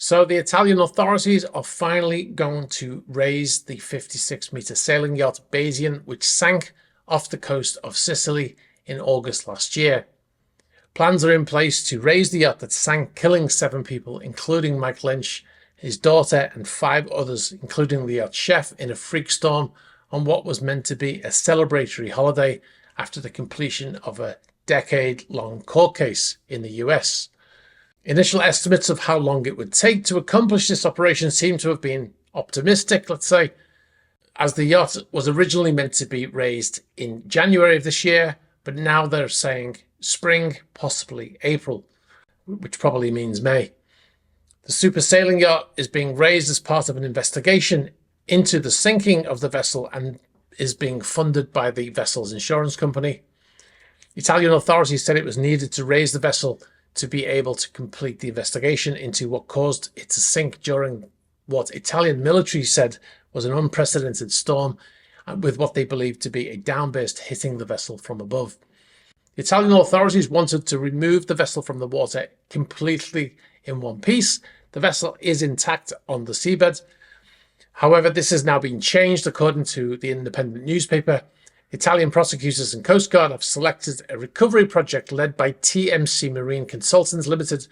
So the Italian authorities are finally going to raise the 56-meter sailing yacht Bayesian, which sank off the coast of Sicily in August last year. Plans are in place to raise the yacht that sank, killing 7 people, including Mike Lynch, his daughter, and 5 others, including the yacht chef, in a freak storm on what was meant to be a celebratory holiday after the completion of a decade-long court case in the US. Initial estimates of how long it would take to accomplish this operation seem to have been optimistic, let's say, as the yacht was originally meant to be raised in January of this year, but now they're saying spring, possibly April, which probably means May. The super sailing yacht is being raised as part of an investigation into the sinking of the vessel and is being funded by the vessel's insurance company. Italian authorities said it was needed to raise the vessel to be able to complete the investigation into what caused it to sink during what Italian military said was an unprecedented storm, with what they believed to be a downburst hitting the vessel from above. The Italian authorities wanted to remove the vessel from the water completely in one piece. The vessel is intact on the seabed. However, this has now been changed according to the independent newspaper. Italian prosecutors and Coast Guard have selected a recovery project led by TMC Marine Consultants Limited,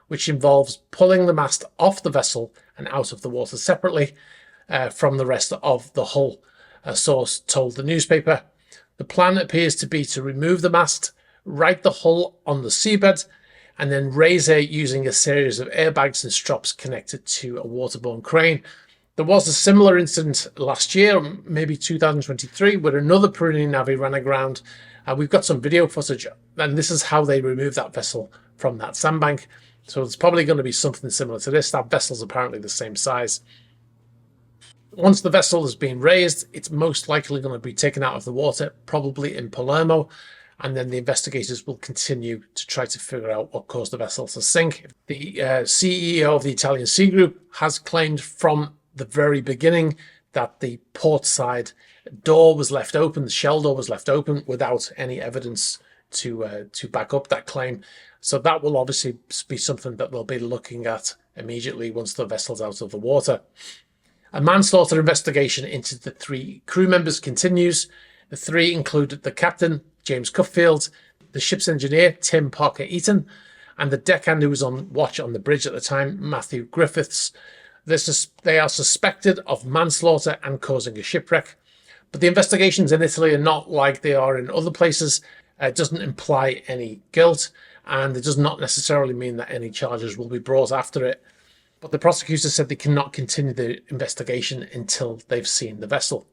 which involves pulling the mast off the vessel and out of the water separately from the rest of the hull, a source told the newspaper. The plan appears to be to remove the mast, right the hull on the seabed, and then raise it using a series of airbags and strops connected to a waterborne crane. There was a similar incident last year, maybe 2023, where another Peruvian navy ran aground. We've got some video footage, and this is how they removed that vessel from that sandbank. So it's probably going to be something similar to this. That vessel's apparently the same size. Once the vessel has been raised, it's most likely going to be taken out of the water, probably in Palermo, and then the investigators will continue to try to figure out what caused the vessel to sink. The CEO of the Italian Sea Group has claimed from the very beginning that the port side door was left open, the shell door was left open without any evidence to back up that claim. So that will obviously be something that they'll be looking at immediately once the vessel's out of the water. A manslaughter investigation into the 3 crew members continues. The 3 included the captain, James Cuffield, the ship's engineer, Tim Parker Eaton, and the deckhand who was on watch on the bridge at the time, Matthew Griffiths. They are suspected of manslaughter and causing a shipwreck. But the investigations in Italy are not like they are in other places. It doesn't imply any guilt, and it does not necessarily mean that any charges will be brought after it. But the prosecutors said they cannot continue the investigation until they've seen the vessel.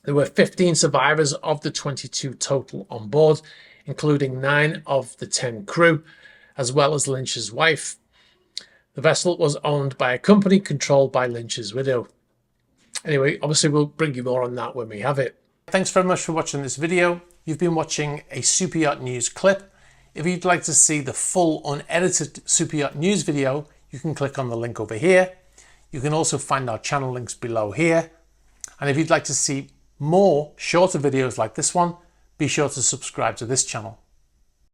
There were 15 survivors of the 22 total on board, including 9 of the 10 crew, as well as Lynch's wife. The vessel was owned by a company controlled by Lynch's widow. Anyway, obviously we'll bring you more on that when we have it. Thanks very much for watching this video. You've been watching a Super Yacht News clip. If you'd like to see the full unedited Super Yacht News video, you can click on the link over here. You can also find our channel links below here. And if you'd like to see more shorter videos like this one, be sure to subscribe to this channel.